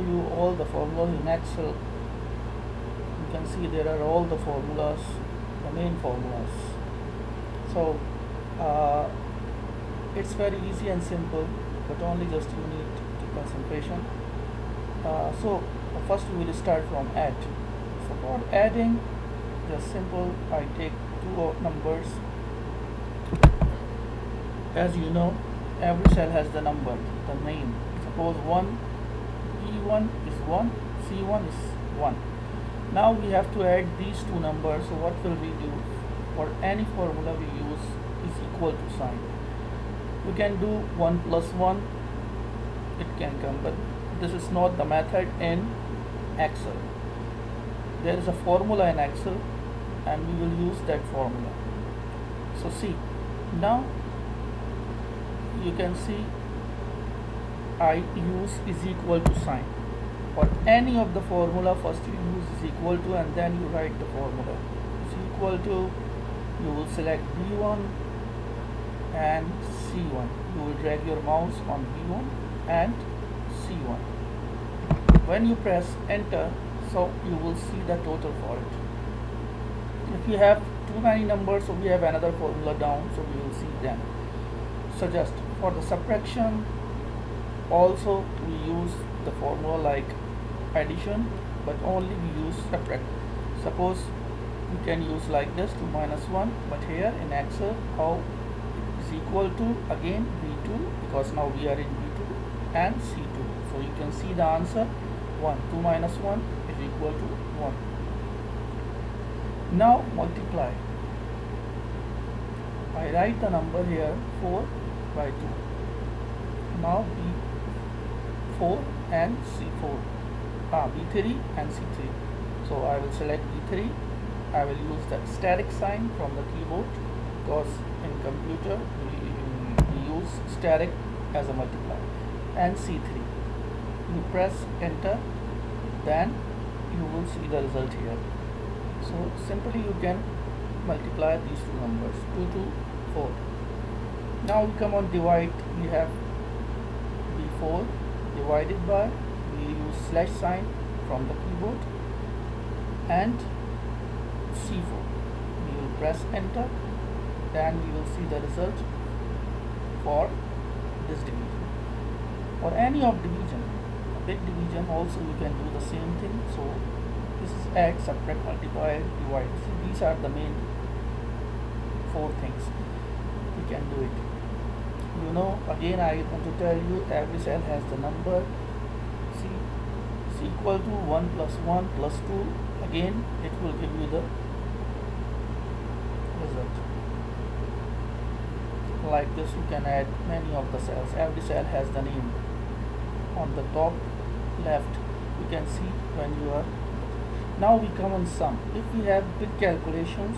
you all the formulas in Excel. You can see there are all the formulas, the main formulas. So it's very easy and simple, but only just you need to concentration. So first we will start from add. So for adding, just simple, I take two numbers. As you know, every cell has the number, the name. Suppose 1, E1 is 1, C1 is 1. Now we have to add these two numbers. So what will we do? For any formula we use is equal to sign. We can do 1 plus 1, it can come, but this is not the method in Excel. There is a formula in Excel and we will use that formula. So see, now you can see I use is equal to sign. For any of the formula, first you use is equal to and then you write the formula. Is equal to, you will select B1 and C1. You will drag your mouse on B1 and C1. When you press enter, so you will see the total for it. If you have too many numbers, so we have another formula down, so we will see them. So just for the subtraction, also we use the formula like addition, but only we use subtract. Suppose we can use like this 2 minus 1, but here in Excel how is equal to again B2, because now we are in B2 and C2. So you can see the answer 1. 2 minus 1 is equal to 1. Now multiply. I write the number here 4 by 2. Now B4 and C4. B3 and C3. So I will select B3. I will use the static sign from the keyboard, because in computer we use static as a multiply. And C3. You press enter, then you will see the result here. So simply you can multiply these two numbers, 2 to 4. Now we come on divide. We have B4 divided by, we use slash sign from the keyboard, and C4. We will press enter, then we will see the result for this division. For any of division, big division also you can do the same thing. So this is add, subtract, multiply, divide. So these are the main 4 things we can do it. You know, again I want to tell you, every cell has the number. See, is equal to 1 plus 1 plus 2. Again it will give you the result. Like this you can add many of the cells. Every cell has the name. On the top left you can see when you are. Now we come on sum. If we have big calculations,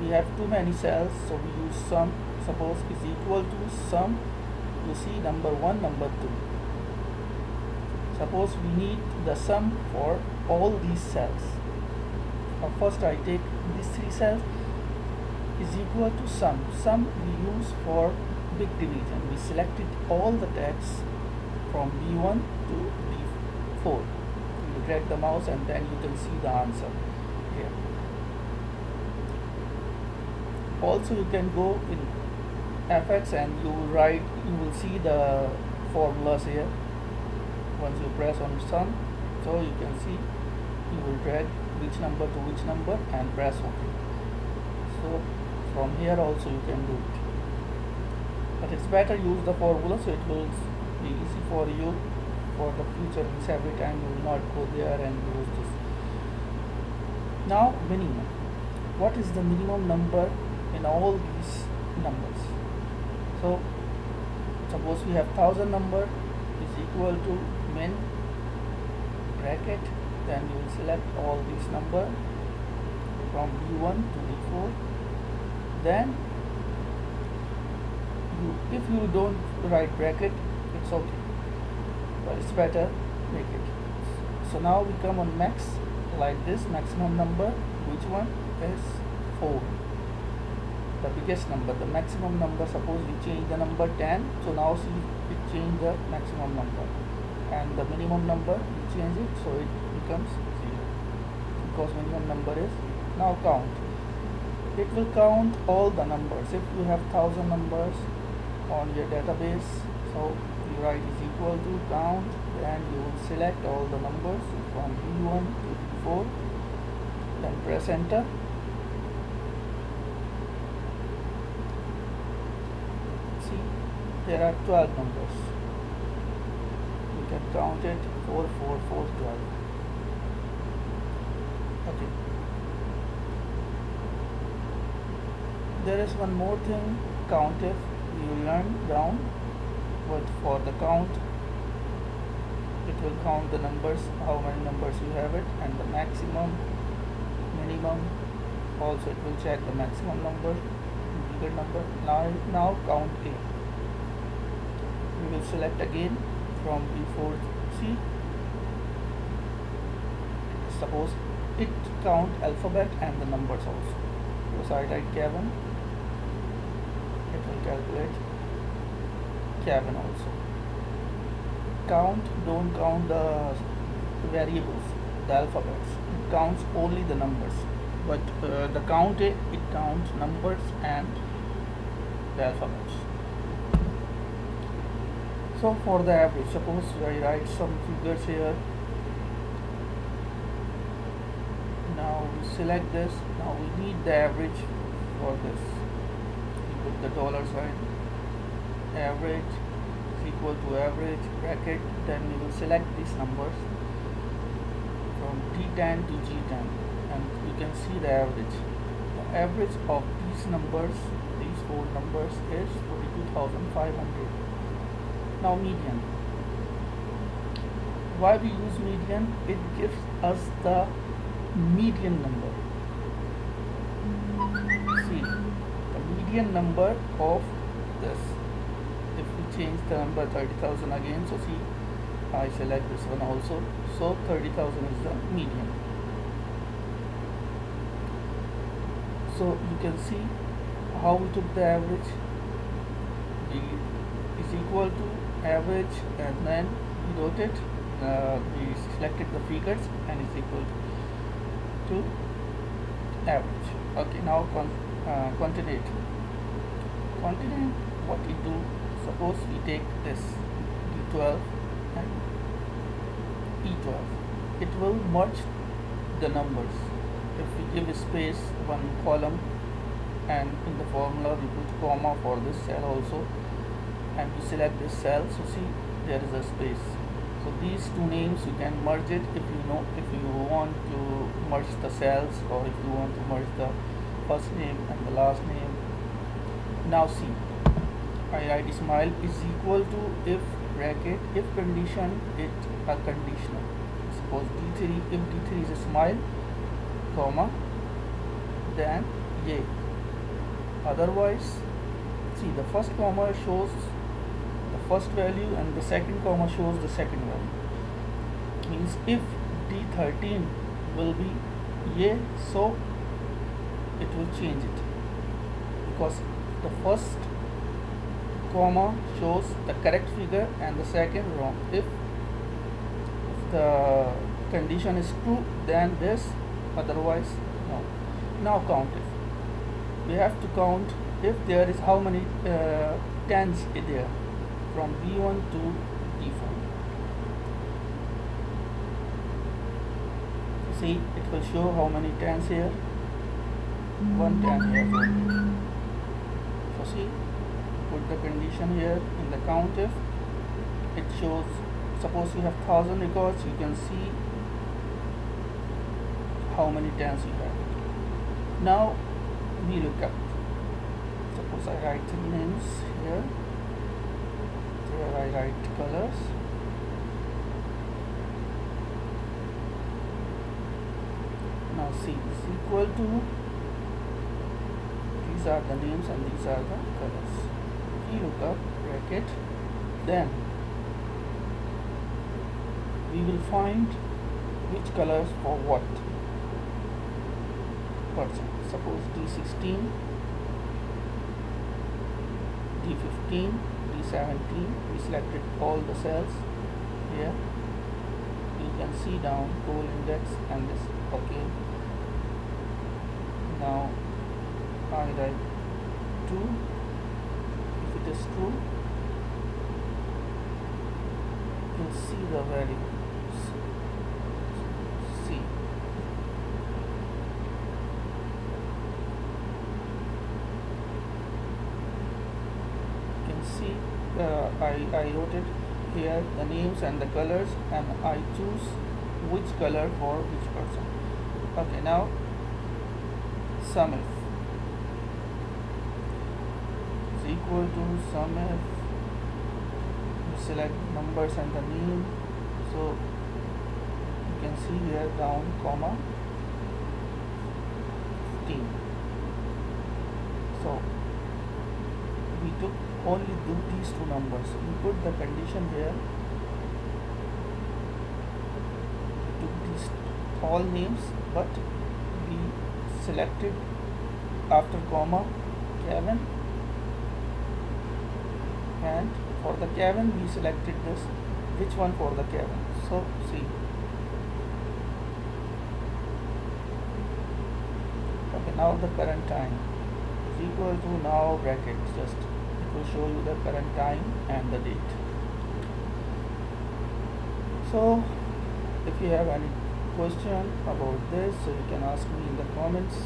we have too many cells, so we use sum. Suppose is equal to sum, you see number 1, number 2. Suppose we need the sum for all these cells. First I take these 3 cells, is equal to sum. Sum we use for big division. We selected all the text from B1 to B4. You drag the mouse and then you can see the answer here. Also you can go in FX and you will see the formulas here. Once you press on sum, so you can see, you will drag which number to which number and press OK. So from here also you can do it, but it's better use the formula, so it will be easy for you for the future. Means every time you will not go there and use this. Now minimum. What is the minimum number in all these numbers? So suppose we have 1000 number is equal to min bracket, then you will select all these number from B1 to B4. Then if you don't write bracket, it's okay, but it's better make it. So now we come on max, like this, maximum number, which one is 4, the biggest number. The maximum number, suppose we change the number 10, so now see it change the maximum number, and the minimum number we change it, so it becomes 0 because minimum number is now count. It will count all the numbers. If you have 1000 numbers on your database, so you write is equal to count, then you will select all the numbers from B1 to B4, then press enter. See, there are 12 numbers. You can count it 4, 4, 4, 12. Okay. There is one more thing, COUNTIF. You learn down, but for the count, it will count the numbers, how many numbers you have it, and the maximum, minimum. Also, it will check the maximum number, bigger number. Now count A. We will select again from B4 C. Suppose it count alphabet and the numbers also. So I write Kevin. It will calculate Kevin also. Count, don't count the variables, the alphabets. It counts only the numbers. But the count it counts numbers and the alphabets. So for the average, suppose I write some figures here. Now we select this. Now we need the average for this. We put the dollar sign. Average is equal to average bracket. Then we will select these numbers from D10 to G10, and you can see the average. The average of these numbers, these 4 numbers, is 42,500. Now median. Why we use median? It gives us the median number. See, the median number of this. If we change the number 30,000 again, so see, I select this one also. So 30,000 is the median. So you can see how we took the average. D is equal to average, and then we wrote it. We selected the figures and is equal to average. Okay, now continue. Continue. What we do? Suppose we take this D12 and E12. It will merge the numbers. If we give a space one column, and in the formula we put comma for this cell also, and we select this cell, so see there is a space. So these two names you can merge it if you want to merge the cells, or if you want to merge the first name and the last name. Now see, I write Ismail is equal to if bracket, if condition, it a conditional. Suppose D3, if D3 is Ismail, comma, then A. Otherwise, see, the first comma shows the first value and the second comma shows the second value. Means if D13 will be A, so it will change it, because the first comma shows the correct figure and the second wrong. If the condition is true, then this, otherwise no. Now count it. We have to count if there is how many tens is there from B1 to D4. See, it will show how many tens here. 1 10 here. So see, put the condition here in the COUNTIF. It shows, suppose you have 1000 records, you can see how many tens you have. Now we look up. Suppose I write 3 names here. Here I write colors. Now see, is equal to, these are the names and these are the colors. We look up bracket, then we will find which colors for what person. Suppose D16, D15, D17. We selected all the cells here. You can see down tool index and this. Okay, now I write 2. If it is true, you'll see the value C. You can see I wrote it here, the names and the colors, and I choose which color for which person. Okay, now SumIF is equal to SumIF. You select numbers and the name, so you can see here down comma 15. So we took only these two numbers. We put the condition here. We took these all names, but we selected after comma Kevin, and for the Kevin we selected this, which one for the Kevin. So see, okay, now the current time is equal to, now bracket, just it will show you the current time and the date. So if you have any question about this, so you can ask me in the comments.